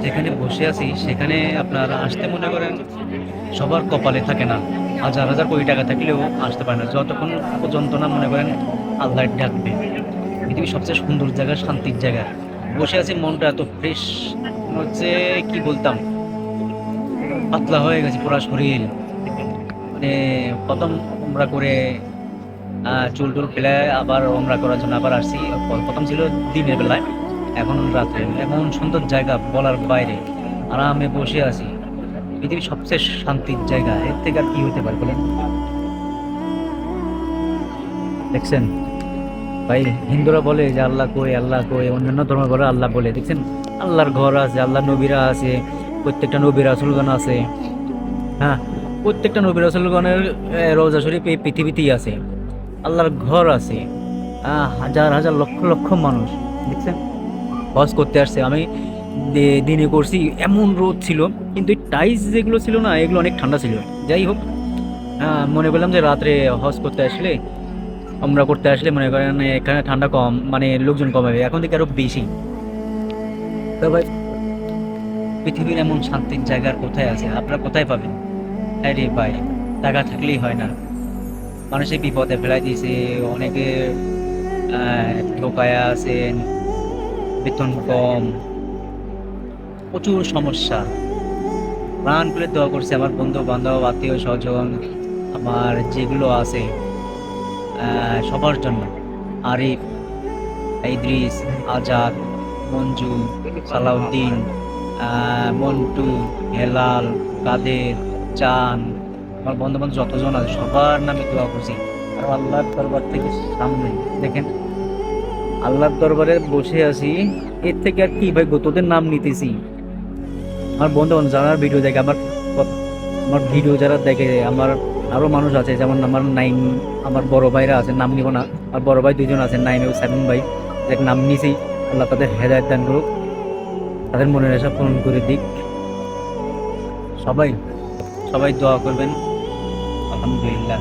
যেখানে বসে আছি সেখানে আপনার আসতে মনে করেন সবার কপালে থাকে না। হাজার হাজার কোটি টাকা থাকলেও আসতে পারে না যতক্ষণ পর্যন্ত না মনে করেন আল্লাহ ডাকবে। পৃথিবীর সবচেয়ে সুন্দর জায়গা, শান্তির জায়গা। বসে আছি, মনটা এত ফ্রেশ হচ্ছে, কি বলতাম, পাতলা হয়ে গেছে পুরা শরীর। মানে প্রথম উমরা করে চুল টুল ফেলে আবার উমরা করার জন্য আবার আসছি। প্রথম ছিল দিনের বেলায়, এখন রাত্রে। এমন সুন্দর জায়গা বলার বাইরে, আরামে বসে আছি। পৃথিবীর সবচেয়ে শান্তির জায়গা, এর থেকে আর কি হতে পারে বলেন? দেখছেন ভাই, হিন্দুরা বলে যে আল্লাহ কই আল্লাহ কই, অন্যান্য ধর্ম বলে আল্লাহ বলে। দেখছেন আল্লাহর ঘর আছে, আল্লাহ নবীরা আছে, প্রত্যেকটা নবী রাসূলগণ আছে। হ্যাঁ, প্রত্যেকটা নবী রাসূলগণের রওজা শরীফ এই পৃথিবীতেই আছে। আল্লাহর ঘর আছে। হাজার হাজার লক্ষ লক্ষ মানুষ দেখছেন হজ করতে আসছে। আমি দিনে করছি, এমন রোদ ছিল, কিন্তু এই টাইলস যেগুলো ছিল না, এগুলো অনেক ঠান্ডা ছিল। যাই হোক, মনে করলাম যে রাত্রে হজ করতে আসলে, আমরা করতে আসলে মনে করেন এখানে ঠান্ডা কম, মানে লোকজন কম হবে, এখন থেকে আরো বেশি। তো ভাই, পৃথিবীর এমন শান্তির জায়গা আর কোথায় আছে? আপনারা কোথায় পাবেন? আরে ভাই, টাকা থাকলেই হয় না। মানুষের বিপদে ফেলাই দিয়েছে, অনেকে ঠকায়া আছেন, বেতন কম, প্রচুর সমস্যা। প্রাণ খুলে দোয়া করছে আমার বন্ধু বান্ধব, আত্মীয় স্বজন, আমার যেগুলো আছে সবার জন্য। আরিফ, ইদ্রিস, আজাদ, মঞ্জু, সালাউদ্দিন, মন্টু, হেলাল, কাদের, চান, আমার বন্ধু বান্ধব যতজন আছে সবার নামে দোয়া করছি। আর আল্লাহর দরবার থেকে সামনে দেখেন, আল্লাহর দরবারে বসে আছি। এর থেকে আর কি ভাই গো, তোদের নাম নিতেছি। আমার বন্ধু বান্ধব যারা ভিডিও দেখে, আমার ভিডিও যারা দেখে, আমার আরো মানুষ আছে, যেমন আমার নাইম, আমার বড় ভাইরা আছে, নাম নিব না। আর বড় ভাই দুইজন আছে, নাইম এবং সাইমন ভাই, দেখ নাম নিছি। আল্লাহ তাদের হেদায়েত দান করুক, তাদের মনের আশা পূরণ করে দিক। সবাই সবাই দোয়া করবেন। আলহামদুলিল্লাহ।